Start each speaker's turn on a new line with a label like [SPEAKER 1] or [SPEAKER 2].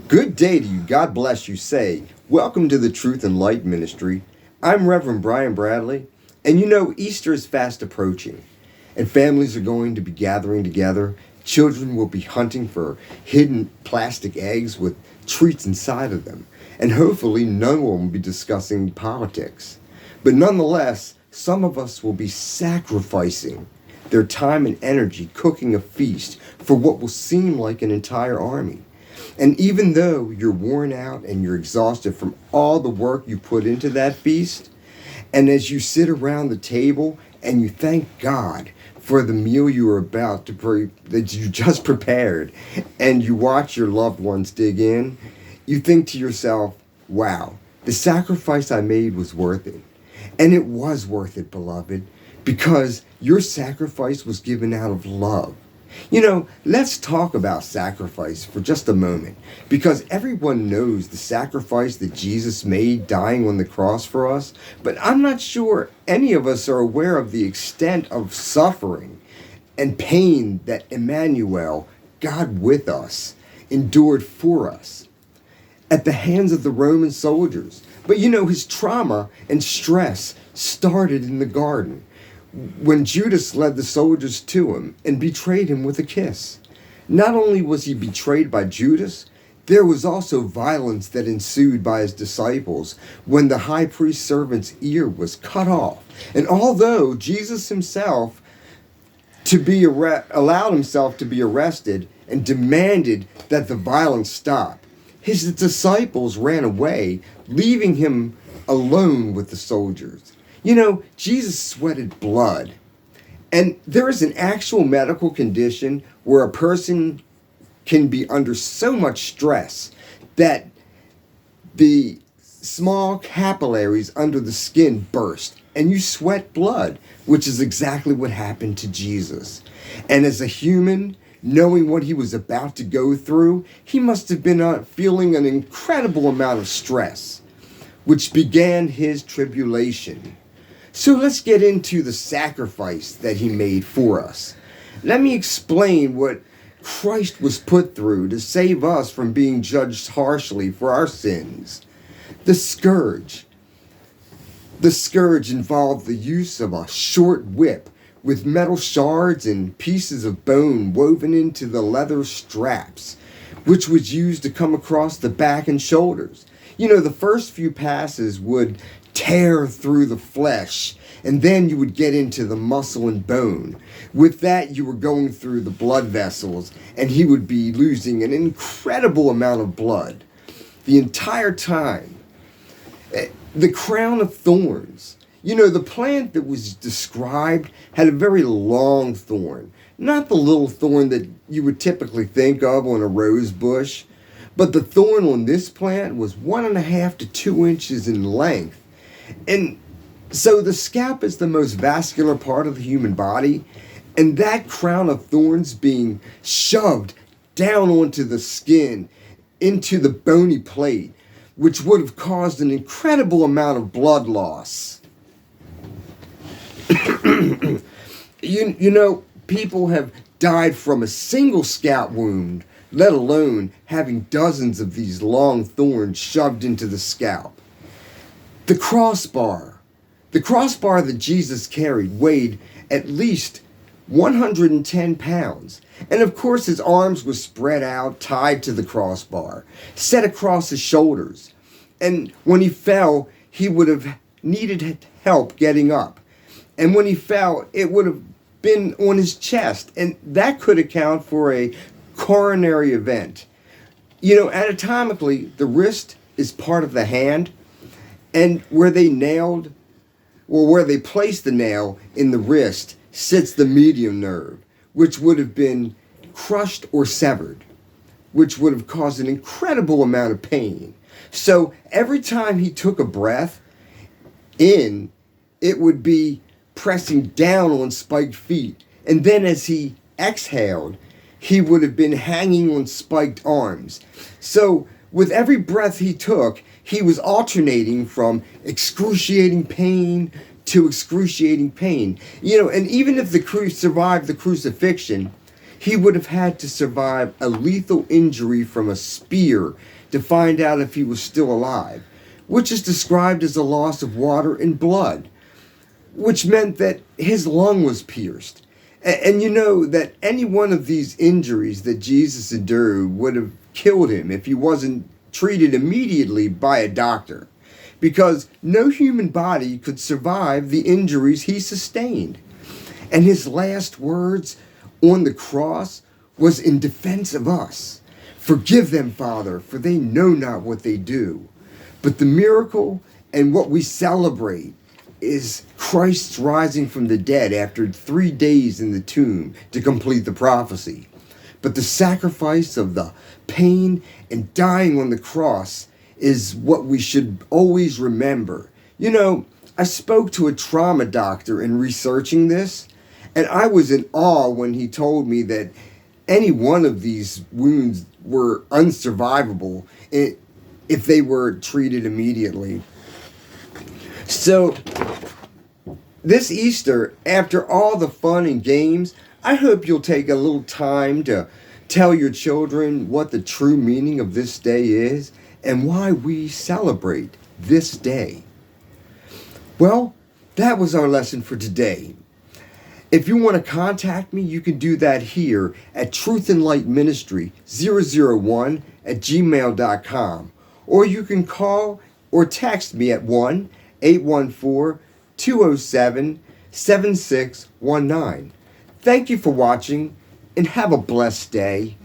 [SPEAKER 1] Good day to you. God bless you. Say, welcome to the Truth and Light Ministry. I'm Reverend Brian Bradley, and you know, Easter is fast approaching, and families are going to be gathering together. Children will be hunting for hidden plastic eggs with treats inside of them, and hopefully, no one will be discussing politics. But nonetheless, some of us will be sacrificing their time and energy cooking a feast for what will seem like an entire army. And even though you're worn out and you're exhausted from all the work you put into that feast, and as you sit around the table and you thank God for the meal you are about to that you just prepared, and you watch your loved ones dig in, you think to yourself, wow, the sacrifice I made was worth it. And it was worth it, beloved, because your sacrifice was given out of love. You know, let's talk about sacrifice for just a moment, because everyone knows the sacrifice that Jesus made dying on the cross for us, but I'm not sure any of us are aware of the extent of suffering and pain that Emmanuel, God with us, endured for us at the hands of the Roman soldiers. But you know, his trauma and stress started in the garden, when Judas led the soldiers to him and betrayed him with a kiss. Not only was he betrayed by Judas, there was also violence that ensued by his disciples when the high priest's servant's ear was cut off. And although Jesus himself allowed himself to be arrested and demanded that the violence stop, his disciples ran away, leaving him alone with the soldiers. You know, Jesus sweated blood. And there is an actual medical condition where a person can be under so much stress that the small capillaries under the skin burst and you sweat blood, which is exactly what happened to Jesus. And as a human, knowing what he was about to go through, he must have been feeling an incredible amount of stress, which began his tribulation. So let's get into the sacrifice that he made for us. Let me explain what Christ was put through to save us from being judged harshly for our sins. The scourge. The scourge involved the use of a short whip with metal shards and pieces of bone woven into the leather straps, which was used to come across the back and shoulders. You know, the first few passes would tear through the flesh, and then you would get into the muscle and bone. With that, you were going through the blood vessels, and he would be losing an incredible amount of blood the entire time. The crown of thorns. You know, the plant that was described had a very long thorn, not the little thorn that you would typically think of on a rose bush, but the thorn on this plant was 1.5 to 2 inches in length. And so the scalp is the most vascular part of the human body, and that crown of thorns being shoved down onto the skin, into the bony plate, which would have caused an incredible amount of blood loss. You know, people have died from a single scalp wound, let alone having dozens of these long thorns shoved into the scalp. The crossbar. The crossbar that Jesus carried weighed at least 110 pounds. And of course his arms were spread out, tied to the crossbar, set across his shoulders. And when he fell, he would have needed help getting up. And when he fell, it would have been on his chest. And that could account for a coronary event. You know, anatomically, the wrist is part of the hand. And where they placed the nail in the wrist sits the median nerve, which would have been crushed or severed, which would have caused an incredible amount of pain. So every time he took a breath in, it would be pressing down on spiked feet. And then as he exhaled, he would have been hanging on spiked arms. So with every breath he took, he was alternating from excruciating pain to excruciating pain. You know, and even if the survived the crucifixion, He would have had to survive a lethal injury from a spear to find out if he was still alive, which is described as a loss of water and blood, which meant that his lung was pierced. And you know that any one of these injuries that Jesus endured would have killed him if he wasn't treated immediately by a doctor, because no human body could survive the injuries he sustained. And his last words on the cross was in defense of us. Forgive them, Father, for they know not what they do. But the miracle and what we celebrate is Christ's rising from the dead after 3 days in the tomb to complete the prophecy. But the sacrifice of the pain and dying on the cross is what we should always remember. You know, I spoke to a trauma doctor in researching this, and I was in awe when he told me that any one of these wounds were unsurvivable if they were treated immediately. So, this Easter, after all the fun and games, I hope you'll take a little time to tell your children what the true meaning of this day is and why we celebrate this day. Well, that was our lesson for today. If you want to contact me, you can do that here at Truth and Light Ministry 001@gmail.com. Or you can call or text me at 1-814-207-7619. Thank you for watching and have a blessed day.